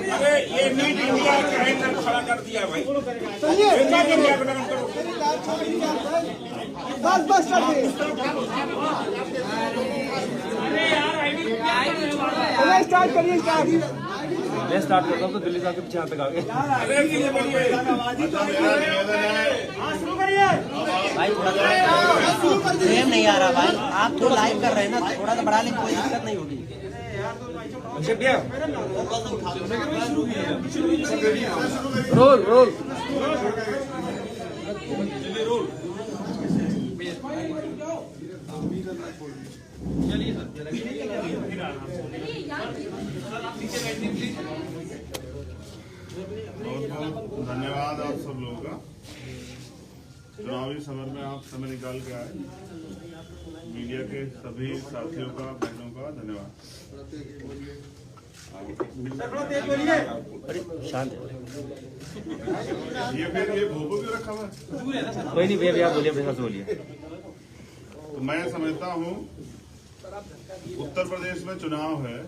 अरे ये NEET India का खड़ा कर दिया भाई। बस स्टार्ट करिए मैं स्टार्ट करता हूँ तो दिल्ली साहब के पीछे तक आ गए। भाई थोड़ा फ्रेम नहीं आ रहा भाई, आप तो लाइव कर रहे हैं ना, थोड़ा सा बढ़ा लें, कोई दिक्कत नहीं होगी। रोल रोल बहुत धन्यवाद आप सब लोगों का। चुनावी समर में आप समय निकाल के आए। मीडिया के सभी साथियों का, बहनों का धन्यवाद। शांत ये फिर ये भोपो क्यों रखा हुआ है? कोई नहीं भैया, आप बोलिए, अपने साथ बोलिए। तो मैं समझता हूँ उत्तर प्रदेश में चुनाव है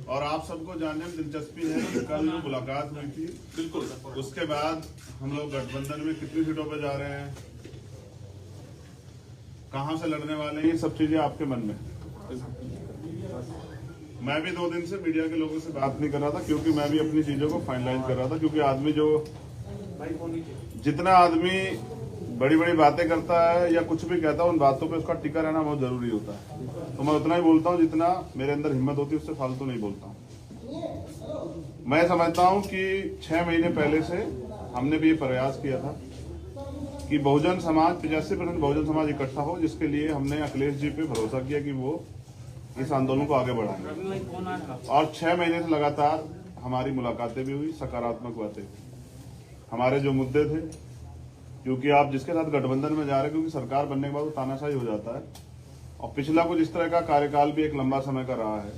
और आप सबको जानने में दिलचस्पी है कि कल जो मुलाकात हुई थी, बिल्कुल उसके बाद हम लोग गठबंधन में कितनी सीटों पे जा रहे हैं, कहां से लड़ने वाले हैं, ये सब चीजें आपके मन में। मैं भी 2 दिन से मीडिया के लोगों से बात नहीं कर रहा था क्योंकि मैं भी अपनी चीजों को फाइनलाइज कर रहा था, क्योंकि आदमी जितना आदमी बड़ी बड़ी बातें करता है या कुछ भी कहता है, उन बातों पे उसका टिका रहना बहुत जरूरी होता है। तो मैं उतना ही बोलता हूँ जितना मेरे अंदर हिम्मत होती है, उससे फालतू नहीं बोलता हूँ। मैं समझता हूँ कि 6 महीने पहले से हमने भी ये प्रयास किया था कि बहुजन समाज 85% बहुजन समाज इकट्ठा हो, जिसके लिए हमने अखिलेश जी पे भरोसा किया कि वो इस आंदोलन को आगे बढ़ाएंगे। और 6 महीने से लगातार हमारी मुलाकातें भी हुई, सकारात्मक बातें। हमारे जो मुद्दे थे, क्योंकि आप जिसके साथ गठबंधन में जा रहे हैं, क्योंकि सरकार बनने के बाद वो तानाशाही हो जाता है, और पिछला कुछ इस तरह का कार्यकाल भी एक लंबा समय का रहा है।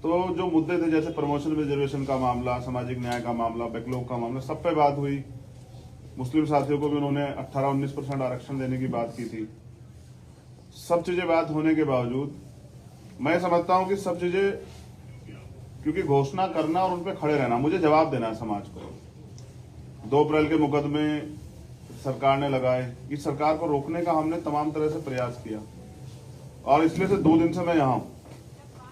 तो जो मुद्दे थे, जैसे प्रमोशन रिजर्वेशन का मामला, सामाजिक न्याय का मामला, बैकलॉग का मामला, सब पे बात हुई। मुस्लिम साथियों को भी उन्होंने 18-19% आरक्षण देने की बात की थी। सब चीजें बात होने के बावजूद मैं समझता हूं कि सब चीजें, क्योंकि घोषणा करना और उन पर खड़े रहना, मुझे जवाब देना है समाज को। 2 अप्रैल के मुकदमे सरकार ने लगाए, इस सरकार को रोकने का हमने तमाम तरह से प्रयास किया, और इसलिए से 2 दिन से मैं यहाँ हूं।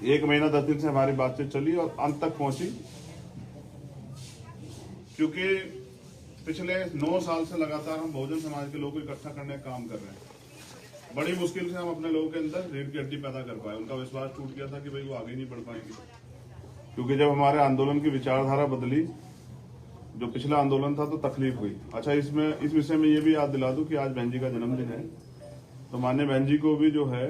1 महीना 10 दिन से हमारी बातचीत चली और अंत तक पहुंची, क्योंकि पिछले 9 साल से लगातार हम बहुजन समाज के लोगों को इकट्ठा करने का काम कर रहे हैं। बड़ी मुश्किल से हम अपने लोगों के अंदर रीढ़ की हड्डी पैदा कर पाए। उनका विश्वास टूट गया था कि भाई वो आगे नहीं बढ़ पाएंगे, क्योंकि जब हमारे आंदोलन की विचारधारा बदली, जो पिछला आंदोलन था, तो तकलीफ हुई। अच्छा, इस विषय में ये भी याद दिला दूं कि आज बहन जी का जन्मदिन है, तो माननीय बहन जी को भी जो है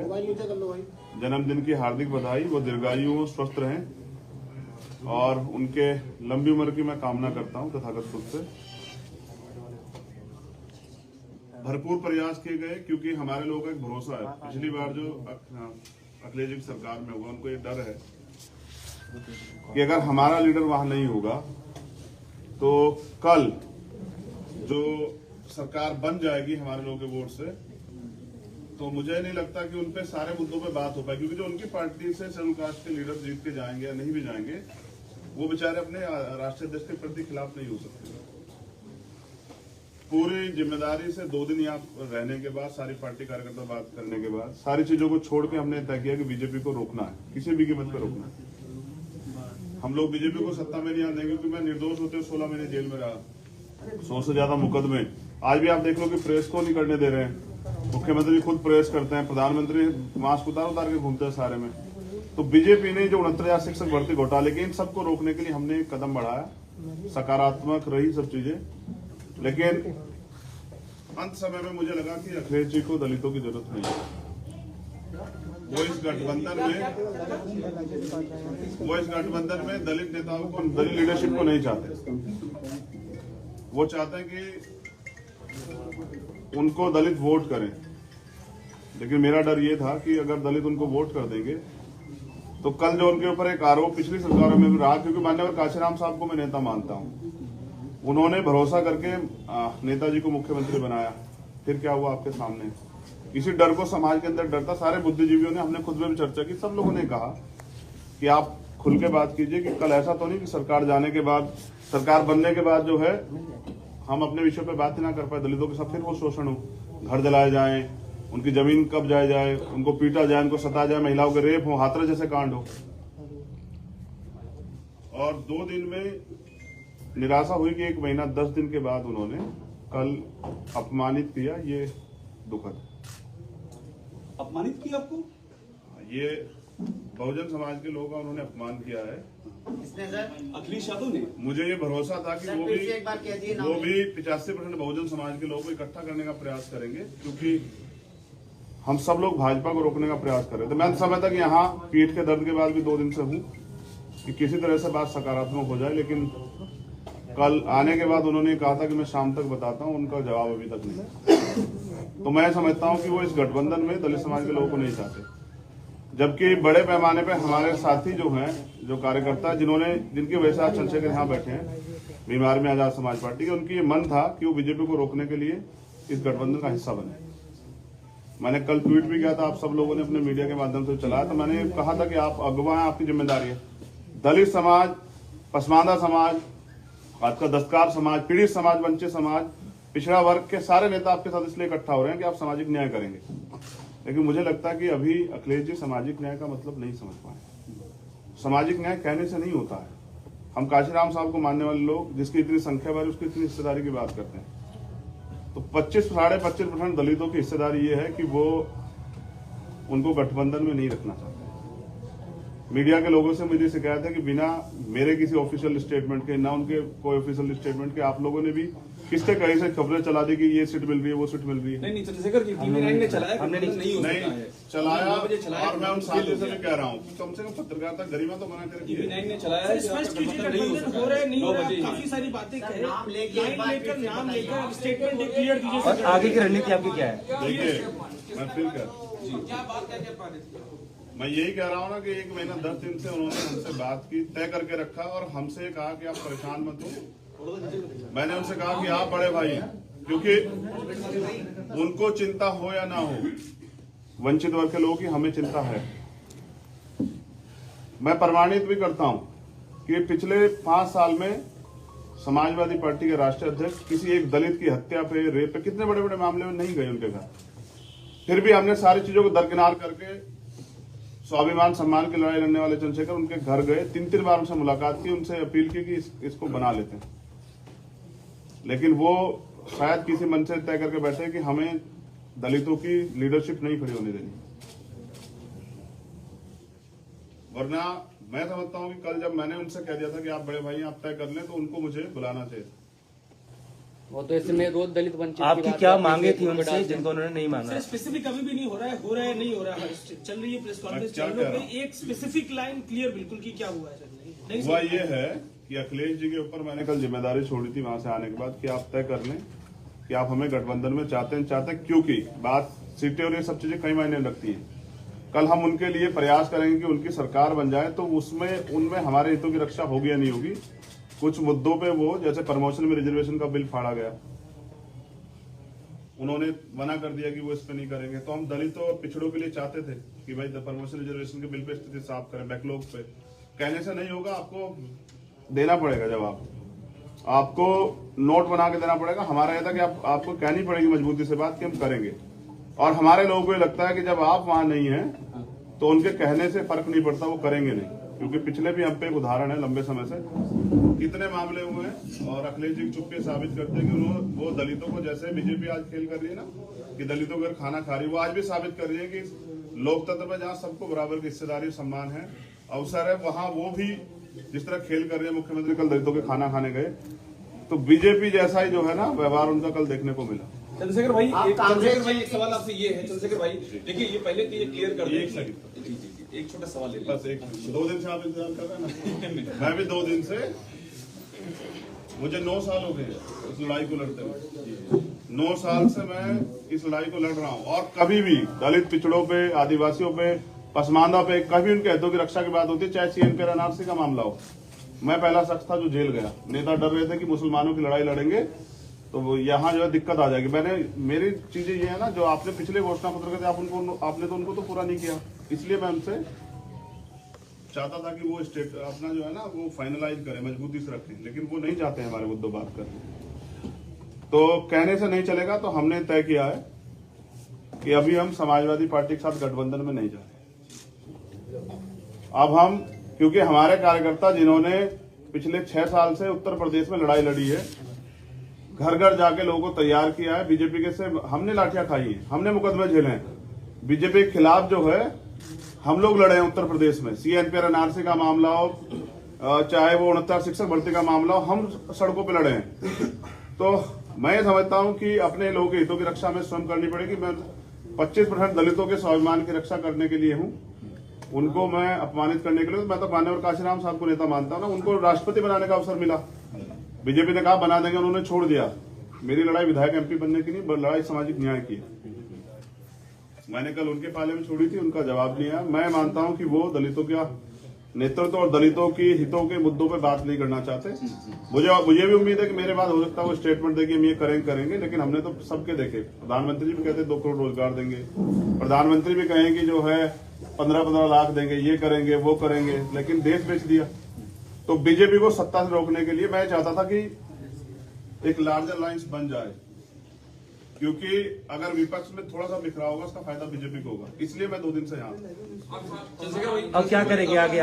जन्मदिन की हार्दिक बधाई। वो दीर्घायु हो, स्वस्थ रहें, और उनके लंबी उम्र की मैं कामना करता हूं तथागत खुद से। भरपूर प्रयास किए गए, क्योंकि हमारे लोगों का एक भरोसा है। पिछली बार जो अखिलेश जी की सरकार में हुआ, उनको ये डर है कि अगर हमारा लीडर वहां नहीं होगा तो कल जो सरकार बन जाएगी हमारे लोगों के वोट से, तो मुझे नहीं लगता कि उनपे सारे मुद्दों पे बात हो पाए, क्योंकि जो उनकी पार्टी से शेड्यूल कास्ट के लीडर जीत के जाएंगे या नहीं भी जाएंगे, वो बेचारे अपने राष्ट्रीय अध्यक्ष के प्रति खिलाफ नहीं हो सकते। पूरी जिम्मेदारी से 2 दिन यहाँ रहने के बाद, सारी पार्टी कार्यकर्ता बात करने के बाद, सारी चीजों को छोड़ के हमने तय किया कि बीजेपी को रोकना है, किसी भी कीमत पर रोकना है। हम लोग बीजेपी को सत्ता में नहीं आने देंगे, क्योंकि मैं निर्दोष होते 16 महीने जेल में रहा, 100 से ज्यादा मुकदमे। आज भी आप देख लो कि प्रेस को नहीं करने दे रहे हैं। मुख्यमंत्री खुद प्रेस करते हैं, प्रधानमंत्री मास्क उतार के घूमते हैं सारे में। तो बीजेपी ने जो 69,000 शिक्षक भर्ती घोटाले के, इन सबको रोकने के लिए हमने एक कदम बढ़ाया। सकारात्मक रही सब चीजें, लेकिन अंत समय में मुझे लगा कि अखिलेश जी को दलितों की जरूरत नहीं है। वो इस गठबंधन में दलित नेताओं को, दलित लीडरशिप को नहीं चाहते। वो चाहते हैं कि उनको दलित वोट करें, लेकिन मेरा डर ये था कि अगर दलित उनको वोट कर देंगे तो कल जो उनके ऊपर एक आरोप पिछली सरकारों में भी रहा, क्योंकि मान्यवर काशीराम साहब को मैं नेता मानता हूं, उन्होंने भरोसा करके नेताजी को मुख्यमंत्री बनाया। फिर क्या हुआ आपके सामने इसी डर को समाज के अंदर डरता। सारे बुद्धिजीवियों ने, हमने खुद में भी चर्चा की, सब लोगों ने कहा कि आप खुल के बात कीजिए कि कल ऐसा तो नहीं कि सरकार जाने के बाद, सरकार बनने के बाद जो है हम अपने विषय पे बात ही ना कर पाए, दलितों के साथ फिर वो शोषण हो, घर जलाए जाए, उनकी जमीन कब जाए, उनको पीटा जाए, उनको सताया जाए, महिलाओं के रेप हो, हाथरस जैसे कांड हो। और 2 दिन में निराशा हुई कि 1 महीना 10 दिन के बाद उन्होंने कल अपमानित किया। ये दुखद। अपमानित किया आपको? ये बहुजन समाज के लोगों का उन्होंने अपमान किया है। किसने सर? अखिलेश यादव ने। मुझे ये भरोसा था कि सर, वो फिर से एक बार कह दिए नाम। भी 85% बहुजन समाज के लोगों को इकट्ठा करने का प्रयास करेंगे, क्योंकि हम सब लोग भाजपा को रोकने का प्रयास कर रहे थे। मैं समझता कि यहाँ पीठ के दर्द के बाद भी 2 दिन से हूँ कि किसी तरह से बात सकारात्मक हो जाए, लेकिन कल आने के बाद उन्होंने कहा था कि मैं शाम तक बताता हूँ, उनका जवाब अभी तक नहीं। तो मैं समझता हूँ कि वो इस गठबंधन में दलित समाज के लोगों को नहीं चाहते, जबकि बड़े पैमाने पे हमारे साथी जो हैं, जो कार्यकर्ता जिनकी वजह से आज चंद्रशेखर यहाँ बैठे हैं, बीमार में आजाद समाज पार्टी के, उनकी ये मन था कि वो बीजेपी को रोकने के लिए इस गठबंधन का हिस्सा बने। मैंने कल ट्वीट भी किया था, आप सब लोगों ने अपने मीडिया के माध्यम से चलाया, तो मैंने कहा था कि आप अगुवा हैं, आपकी जिम्मेदारी है। दलित समाज, पसमानदा समाज, आपका दस्तकार समाज, पीड़ित समाज, वंचित समाज, पिछड़ा वर्ग के सारे नेता आपके साथ इसलिए इकट्ठा हो रहे हैं कि आप सामाजिक न्याय करेंगे। लेकिन मुझे लगता है कि अभी अखिलेश जी सामाजिक न्याय का मतलब नहीं समझ पाए। सामाजिक न्याय कहने से नहीं होता है। हम काशीराम साहब को मानने वाले लोग, जिसकी इतनी संख्या बार उसकी इतनी हिस्सेदारी की बात करते हैं, तो 25-25% दलितों की हिस्सेदारी ये है कि वो उनको गठबंधन में नहीं रखना चाहते। मीडिया के लोगों से मुझे शिकायत है कि बिना मेरे किसी ऑफिशियल स्टेटमेंट के, ना उनके कोई ऑफिशियल स्टेटमेंट के, आप लोगों ने भी किसके कहीं से खबरें चला दी कि ये सीट मिल रही है, वो सीट मिल रही है। नहीं चंद्रशेखर जी, TV9 ने चलाया, हमने नहीं चलाया। और मैं उन साथियों से भी कह रहा हूँ कि कम से कम पत्रकारिता गरिमा तो मना करेगी। TV9 ने चलाया है। स्पष्ट कीजिए, गठबंधन हो रहा है, नहीं हो रहा है, काफी सारी बातें कह रहे हैं। नाम लेकर स्टेटमेंट क्लियर दीजिए। और आगे की रणनीति आपकी क्या है? देखिए, मैं फिर मैं यही कह रहा हूँ ना कि 1 महीना 10 दिन से उन्होंने हमसे बात की, तय करके रखा और हमसे कहा कि आप परेशान मत हो। मैंने उनसे कहा कि आप बड़े भाई हैं, क्योंकि उनको चिंता हो या ना हो, वंचित वर्ग के लोगों की हमें चिंता है। मैं प्रमाणित भी करता हूं कि पिछले 5 साल में समाजवादी पार्टी के राष्ट्रीय अध्यक्ष किसी एक दलित की हत्या पे, रेप पे, कितने बड़े बड़े मामले में नहीं गए उनके घर। फिर भी हमने सारी चीजों को दरकिनार करके स्वाभिमान सम्मान की लड़ाई लड़ने वाले चंद्रशेखर उनके घर गए, 3-3 बार उनसे मुलाकात की, उनसे अपील की कि इसको बना लेते हैं। लेकिन वो शायद किसी मन से तय करके बैठे कि हमें दलितों की लीडरशिप नहीं खड़ी होने देनी। वरना मैं समझता हूं कि कल जब मैंने उनसे कह दिया था कि आप बड़े भाई आप तय कर लें, तो उनको मुझे बुलाना चाहिए। वो तो इसमें रोज दलित वंचित आपकी क्या मांगे थी उनसे जिनको उन्होंने नहीं मांगा? स्पेसिफिक अभी भी नहीं हो रहा है, नहीं हो रहा है। चल रही है प्रेस कॉन्फ्रेंस, चैनलों पे एक स्पेसिफिक लाइन क्लियर बिल्कुल की क्या हुआ है सर? नहीं हुआ ये है कि अखिलेश जी के ऊपर मैंने कल जिम्मेदारी छोड़ी थी वहां से आने के बाद कि आप तय कर लें कि आप हमें गठबंधन में चाहते हैं, क्योंकि बात सीटें और ये सब चीजें कई मायने रखती है। कल हम उनके लिए प्रयास करेंगे कि उनकी सरकार बन जाए, तो उनमें हमारे हितों की रक्षा होगी या नहीं होगी। कुछ मुद्दों पे वो, जैसे प्रमोशन में रिजर्वेशन का बिल फाड़ा गया, उन्होंने मना कर दिया कि वो इस पे नहीं करेंगे। तो हम दलितों और पिछड़ों के लिए चाहते थे कि भाई प्रमोशन रिजर्वेशन के बिल पे स्थिति साफ करें, बैकलॉग पे। कहने से नहीं होगा, आपको देना पड़ेगा जवाब, आपको नोट बना के देना पड़ेगा। हमारा यह था कि आपको कहनी पड़ेगी मजबूती से बात कि हम करेंगे। और हमारे लोगों को लगता है कि जब आप वहां नहीं हैं तो उनके कहने से फर्क नहीं पड़ता, वो करेंगे नहीं। क्योंकि पिछले भी हम पे एक उदाहरण है, लंबे समय से कितने मामले हुए हैं और अखिलेश जी चुपके साबित करते हैं कि वो दलितों को, जैसे बीजेपी आज खेल कर रही है ना कि दलितों को खाना खा रही है, वो आज भी साबित कर रही है कि लोकतंत्र में जहाँ सबको बराबर की हिस्सेदारी, सम्मान है, अवसर है, वहां वो भी जिस तरह खेल कर रही है। मुख्यमंत्री कल दलितों के खाना खाने गए, तो बीजेपी जैसा ही जो है ना व्यवहार उनका कल देखने को मिला। चंद्रशेखर भाई, एक सवाल आपसे ये है चंद्रशेखर भाई, देखिए ये पहले तो ये क्लियर कर दें। एक छोटा सवाल ले, बस 2 दिन से आप इंतजार कर रहे हैं ना। मैं भी 2 दिन से, मुझे 9 साल हो गए इस लड़ाई को लड़ते हुए। 9 साल से मैं इस लड़ाई को लड़ रहा हूँ और कभी भी दलित, पिछड़ों पे, आदिवासियों पे, पसमानदा पे कभी उनके हितों की रक्षा की बात होती है, चाहे सीएनपी और एनआरसी का मामला हो। मैं पहला शख्स था जो जेल गया। नेता डर रहे थे कि मुसलमानों की लड़ाई लड़ेंगे तो यहाँ जो है दिक्कत आ जाएगी। मेरी चीजें ये है ना, जो आपने पिछले घोषणा पत्र के थे आपने तो उनको तो पूरा नहीं किया, इसलिए मैं उनसे चाहता था कि वो स्टेट अपना जो है ना वो फाइनलाइज करें, मजबूती से रखें, लेकिन वो नहीं चाहते हैं हमारे मुद्दों बात करने। तो कहने से नहीं चलेगा, तो हमने तय किया है कि अभी हम समाजवादी पार्टी के साथ गठबंधन में नहीं जा रहे। अब हम, क्योंकि हमारे कार्यकर्ता जिन्होंने पिछले 6 साल से उत्तर प्रदेश में लड़ाई लड़ी है, घर घर जाके लोगों को तैयार किया है, बीजेपी के से हमने लाठियां खाई हैं, हमने मुकदमे झेले हैं, बीजेपी के खिलाफ जो है हम लोग लड़े हैं उत्तर प्रदेश में। CNPR NRC का मामला हो, चाहे वो 69 शिक्षक भर्ती का मामला हो, हम सड़कों पे लड़े हैं। तो मैं समझता हूं कि अपने लोगों के हितों की रक्षा में स्वयं करनी पड़ेगी। मैं 25% दलितों के स्वाभिमान की रक्षा करने के लिए हूं, उनको मैं अपमानित करने के लिए, मैं तो मान्यवर काशीराम साहब को नेता मानता हूं ना, उनको राष्ट्रपति बनाने का अवसर मिला, बीजेपी ने कहा बना देंगे, उन्होंने छोड़ दिया। मेरी लड़ाई विधायक MP बनने की नहीं, लड़ाई सामाजिक न्याय की है। मैंने कल उनके पाले में छोड़ी थी, उनका जवाब नहीं आया। मैं मानता हूं कि वो दलितों का नेतृत्व और दलितों की हितों के मुद्दों पे बात नहीं करना चाहते। मुझे भी उम्मीद है कि मेरे बाद हो सकता है वो स्टेटमेंट देके हम ये करेंगे, लेकिन हमने तो सबके देखे। प्रधानमंत्री भी कहते 2 करोड़ रोजगार देंगे, प्रधानमंत्री भी कहेंगे जो है 15-15 लाख देंगे, ये करेंगे वो करेंगे, लेकिन देश बेच दिया। तो बीजेपी को सत्ता से रोकने के लिए मैं चाहता था कि एक लार्जर अलायंस बन जाए, क्योंकि अगर विपक्ष में थोड़ा सा बिखरा होगा उसका फायदा बीजेपी को होगा। इसलिए मैं 2 दिन से यहाँ। अब क्या करेंगे आगे?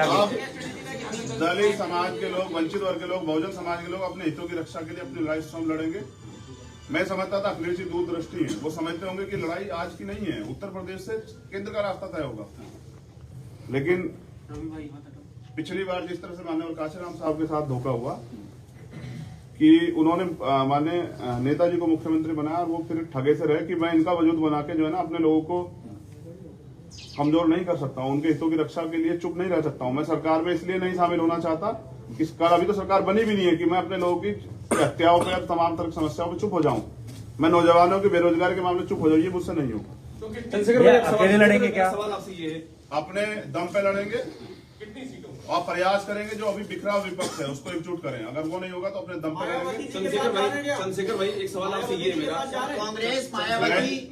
दलित समाज के लोग, वंचित वर्ग के लोग, बहुजन समाज के लोग अपने हितों की रक्षा के लिए अपनी लड़ाई स्वयं लड़ेंगे। मैं समझता था अखिलेश जी दूरदृष्टि है, वो समझते होंगे कि लड़ाई आज की नहीं है, उत्तर प्रदेश से केंद्र का रास्ता तय होगा। लेकिन पिछली बार जिस तरह से माननीय काशीराम साहब के साथ धोखा हुआ कि उन्होंने माने नेताजी को मुख्यमंत्री बनाया और वो फिर ठगे से रहे कि मैं इनका वजूद बना के जो है ना अपने लोगों को कमजोर नहीं कर सकता हूं, उनके हितों की रक्षा के लिए चुप नहीं रह सकता हूं। मैं सरकार में इसलिए नहीं शामिल होना चाहता कि अभी तो सरकार बनी भी नहीं है कि मैं अपने लोगों की हत्याओं पर, तमाम तरह की समस्याओं पर चुप हो जाऊं। मैं नौजवानों की बेरोजगारी के मामले चुप हो जाऊँ, ये मुझसे नहीं होगा। अकेले लड़ेंगे क्या? सवाल आपसे ये है, अपने दम पे लड़ेंगे और प्रयास करेंगे जो अभी बिखरा विपक्ष है उसको एकजुट करें। अगर वो नहीं होगा तो अपने दम पे लड़ेंगे। चंद्रशेखर भाई एक सवाल आपसे ये है मेरा, कांग्रेस मायावती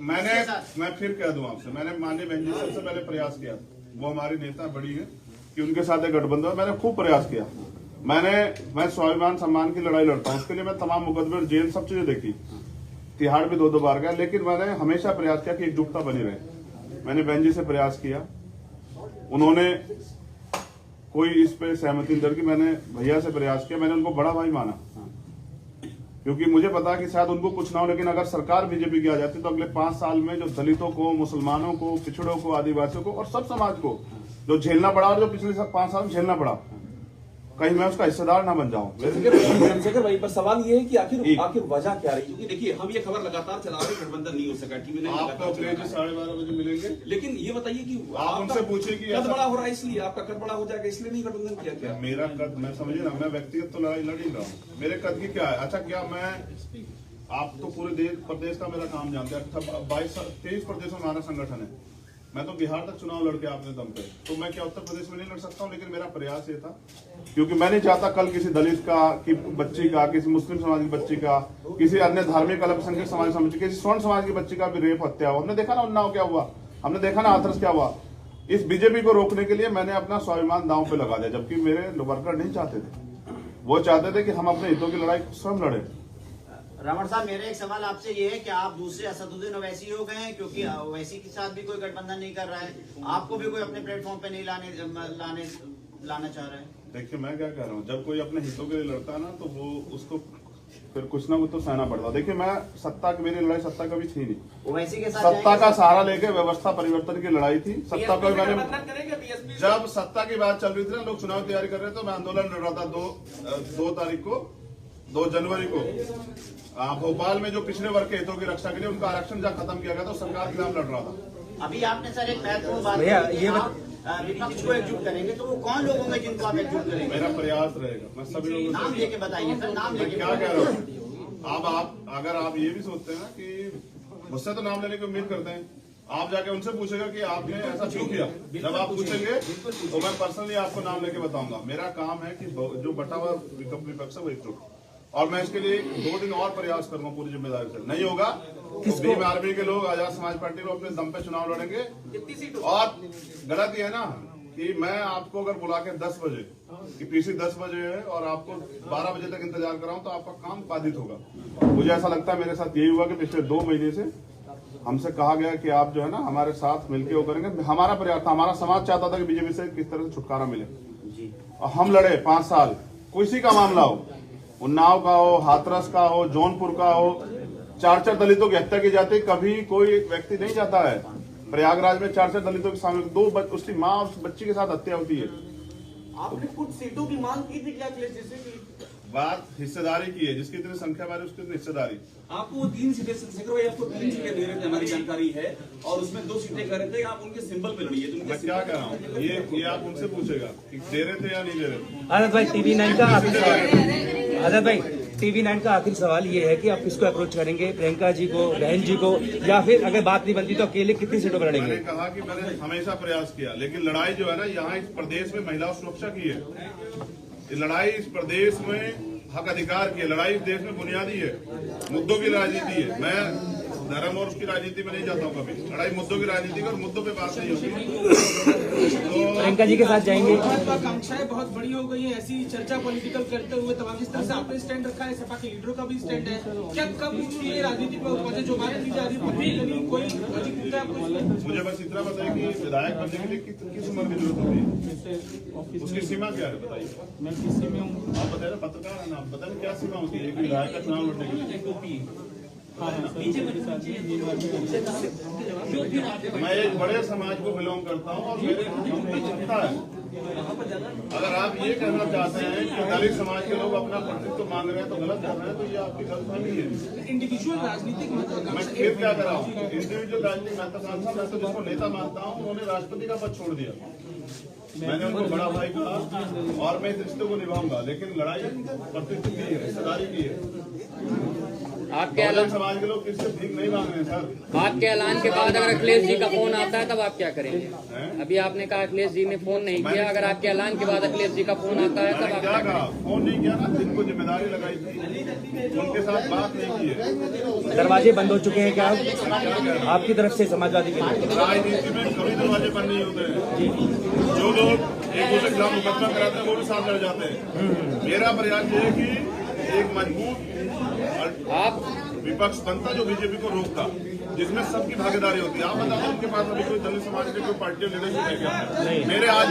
मैं फिर कह दूं आपसे, मैंने माननीय बहन जी सबसे पहले प्रयास किया, वो हमारी नेता बड़ी है कि उनके साथ एक गठबंधन, मैंने खूब प्रयास किया। मैं स्वाभिमान सम्मान की लड़ाई लड़ता हूँ, उसके लिए मैं तमाम मुकदमे, जेल, सब चीजें देखी, तिहाड़ भी 2 बार गया, लेकिन मैंने हमेशा प्रयास किया कि एकजुटता बनी रहे। मैंने बहन जी से प्रयास किया, उन्होंने कोई इस पे सहमति नहीं की। मैंने भैया से प्रयास किया, मैंने उनको बड़ा भाई माना, क्योंकि मुझे पता कि शायद उनको कुछ ना हो, लेकिन अगर सरकार बीजेपी की आ जाती तो अगले 5 साल में जो दलितों को, मुसलमानों को, पिछड़ों को, आदिवासियों को और सब समाज को जो झेलना पड़ा और जो पिछले 5 साल में झेलना पड़ा, कहीं मैं उसका हिस्सेदार ना बन जाऊं। चंद्रशेखर भाई पर सवाल ये है कि आखिर वजह क्या रही? क्योंकि देखिए हम ये खबर लगातार चला रहे, गठबंधन नहीं हो सका, टीवी नहीं, आपको अखिलेश जी 12:30 बजे मिलेंगे, लेकिन ये बताइए कि आप उनसे पूछिए कि कद बड़ा हो रहा है, इसलिए आपका कद बड़ा हो जाएगा, इसलिए नहीं गठबंधन किया क्या? मेरा कद, मैं समझिए ना, मैं व्यक्तिगत तो लड़ाई लड़ ही रहा हूँ, मेरे कद की क्या है? अच्छा, क्या मैं, आप तो पूरे देश प्रदेश का मेरा काम जानते हैं, 23 प्रदेशों में हमारा संगठन है, मैं तो बिहार तक चुनाव लड़के आपने दम पे, तो मैं क्या उत्तर प्रदेश में नहीं लड़ सकता हूँ? लेकिन मेरा प्रयास ये था, क्योंकि मैं नहीं चाहता कल किसी दलित का, की बच्ची का, किसी मुस्लिम समाज की बच्ची का, किसी अन्य धार्मिक अल्पसंख्यक समाज समझ, किसी स्वर्ण समाज की बच्ची का भी रेप, हत्या हो। हमने देखा ना उन्नाव क्या हुआ, हमने देखा ना हाथरस क्या हुआ। इस बीजेपी को रोकने के लिए मैंने अपना स्वाभिमान दांव पे लगा दिया, जबकि मेरे वर्कर नहीं चाहते थे, वो चाहते थे कि हम अपने हितों की लड़ाई स्वयं लड़े। रमण साहब, मेरा एक सवाल आपसे ये है कि आप दूसरे असदुद्दीन ओवैसी हो गए हैं, क्योंकि ओवैसी के साथ भी कोई गठबंधन नहीं कर रहा है, आपको भी कोई अपने प्लेटफॉर्म पे नहीं लाना चाह रहा है। देखिए मैं क्या कह रहा हूँ, जब कोई अपने हितों के लिए लड़ता है ना तो वो उसको फिर कुछ ना कुछ तो सहना पड़ता। देखिए मैं सत्ता की, मेरी लड़ाई सत्ता कभी थी नहीं, ओवैसी के साथ सत्ता का सहारा लेके व्यवस्था परिवर्तन की लड़ाई थी। सत्ता को मैंने, जब सत्ता की बात चल रही थी ना, लोग चुनाव तैयारी कर रहे थे, तो मैं आंदोलन लड़ रहा था 2 जनवरी को भोपाल में, जो पिछड़े वर्ग के हितों की रक्षा के लिए उनका आरक्षण जब खत्म किया गया तो सरकार के खिलाफ लड़ रहा था। अभी आपने सर एक महत्वपूर्ण बात, विपक्ष को एकजुट करेंगे, तो वो कौन लोग होंगे जिनको आप एकजुट करेंगे? मेरा प्रयास रहेगा, मैं सभी लोगों नाम लेके बताइए सर, नाम लेके। क्या कह रहा हूँ, अब आप अगर आप ये भी सोचते हैं ना कि मुझसे तो नाम लेने की उम्मीद करते हैं, आप जाके उनसे पूछेगा कि आपने ऐसा क्यों किया। जब आप पूछेंगे तो मैं पर्सनली आपको नाम लेके बताऊंगा। मेरा काम है कि जो बटा हुआ विपक्ष है वो एकजुट, और मैं इसके लिए 2 दिन और प्रयास करूंगा पूरी जिम्मेदारी से। नहीं होगा तो भीम आर्मी के लोग आजाद समाज पार्टी को अपने दम पे चुनाव लड़ेंगे। और गलत ये है ना कि मैं आपको अगर बुला के 10 बजे कि पीसी 10 बजे है और आपको 12 बजे तक इंतजार कराऊं तो आपका काम बाधित होगा। मुझे ऐसा लगता है मेरे साथ यही हुआ कि पिछले 2 महीने से हमसे कहा गया कि आप जो है ना हमारे साथ मिलकर वो करेंगे। हमारा प्रयास था, हमारा समाज चाहता था कि बीजेपी से किस तरह से छुटकारा मिले और हम लड़े 5 साल। किसी का मामला हो, उन्नाव का हो, हाथरस का हो, जौनपुर का हो, 4 दलितों की हत्या की जाती, कभी कोई व्यक्ति नहीं जाता है। प्रयागराज में 4 दलितों के सामने उसकी माँ उस बच्ची के साथ हत्या होती है। आपने कुछ सीटों की मांग की थी क्या अखिलेश जी से? बात हिस्सेदारी की है, जिसकी इतनी संख्या बारी उसकी इतनी हिस्सेदारी। आपको वो 3 सीटें, चंद्रशेखर भाई आपको 3 सीटें दे रहे थे, हमारी जानकारी है, और उसमें 2 सीटें कह रहे थे आप उनके सिंबल पे लड़िए। तो मैं क्या कह रहा हूँ, ये आप उनसे पूछेगा कि दे रहे थे या नहीं दे रहे थे। आजाद भाई TV9 का आखिरी सवाल, आजाद भाई TV9 का आखिरी सवाल ये है कि आप किसको अप्रोच करेंगे, प्रियंका जी को, बहन जी को, या फिर अगर बात नहीं बनती तो अकेले कितनी सीटों पर लड़ेंगे? मैंने कहा कि मैंने हमेशा प्रयास किया, लेकिन लड़ाई जो है ना यहाँ इस प्रदेश में महिला सुरक्षा की है। ये लड़ाई इस प्रदेश में हक अधिकार की लड़ाई इस देश में बुनियादी है, मुद्दों की राजनीति है। मैं धर्म और उसकी राजनीति में नहीं जाता हूँ कभी। लड़ाई मुद्दों की राजनीति और मुद्दों पे बात नहीं होगी। तो प्रियंका जी के साथ जाएंगे। महत्वाकांक्षाएं बहुत बड़ी हो गई है, ऐसी चर्चा पॉलिटिकल करते हुए तमाम किस तरह से आपने स्टैंड रखा है, सपा के लीडरों का भी स्टैंड है, क्या कब ये राजनीति में उपजे जो बात की जा रही है कोई अजीब मुद्दा है आपको? मुझे बस इतना बताइए कि विधायक बनने के लिए किस उम्र की जरूरत होती है, उसकी सीमा क्या है बताइए। मैं किसी में हूँ, आप बताइए, पत्रकार है ना, आप बताइए क्या सीमा होती है एक विधायक का चुनाव लड़ने के लिए। मैं एक बड़े समाज को बिलोंग करता हूँ और मेरे चिंता है। अगर आप ये कहना चाहते हैं कि दलित समाज के लोग अपना प्रतिनिधित्व मांग रहे हैं तो गलत कर रहे हैं, तो ये आपकी गलतफहमी है। इंडिविजुअल राजनीतिक मैं फिर क्या कर रहा हूँ, इंडिविजुअल राजनीतिक महत्वाकांक्षा, मैं तो जिसको नेता मानता हूँ उन्होंने राष्ट्रपति का पद छोड़ दिया। मैंने उनको बड़ा भाई कहा और मैं इस रिश्ते को निभाऊंगा, लेकिन लड़ाई प्रतिनिधि की है, हिस्सेदारी की है। आपके ऐलान समाज के लोग किससे भीख नहीं मांग रहे सर। आपके ऐलान के बाद अगर अखिलेश जी का फोन आता है तब आप क्या करेंगे? अभी आपने कहा अखिलेश जी ने फोन नहीं किया, अगर आपके ऐलान के बाद अखिलेश जी का फोन आता है तब मैंने आप क्या कहा, फोन नहीं किया ना, जिनको जिम्मेदारी लगाई थी उनके साथ बात नहीं की है। दरवाजे बंद हो चुके हैं क्या आपकी तरफ से समाजवादी के लिए? राजनीति में कभी दरवाजे बंद नहीं होते हैं। जो लोग एक दूसरे के खिलाफ मुकदमा कराते हैं वो भी साथ लड़ जाते हैं। मेरा प्रयास ये है कि एक मजबूत आप विपक्ष बनता जो बीजेपी को रोकता, जिसमें सबकी भागीदारी होती है। आप बताओ उनके पास अभी कोई दलित समाज के कोई पार्टी लीडरशिप है क्या? मेरे आज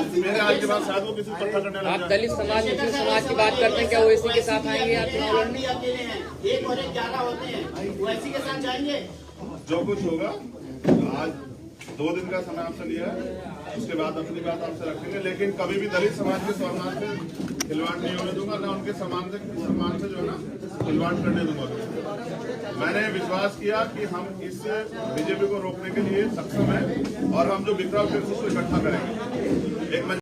के बाद शायद वो किसी पत्थर करने लग आप जाए। दलित समाज, मुस्लिम समाज की बात करते हैं, क्या वो इसी के साथ आएंगे या चुनाव लड़ने? नहीं अकेले हैं, 1 और 1 11 होते हैं, वो इसी के साथ जाएंगे। जो कुछ होगा, आज 2 दिन का समय आपसे लिया है, उसके बाद अपनी बात आपसे रखेंगे, लेकिन कभी भी दलित समाज के सम्मान से खिलवाड़ नहीं होने दूंगा, ना उनके सम्मान से जो है ना खिलवाड़ करने दूंगा। मैंने विश्वास किया कि हम इस बीजेपी को रोकने के लिए सक्षम हैं और हम जो बिखरा फिर उसको इकट्ठा करेंगे। एक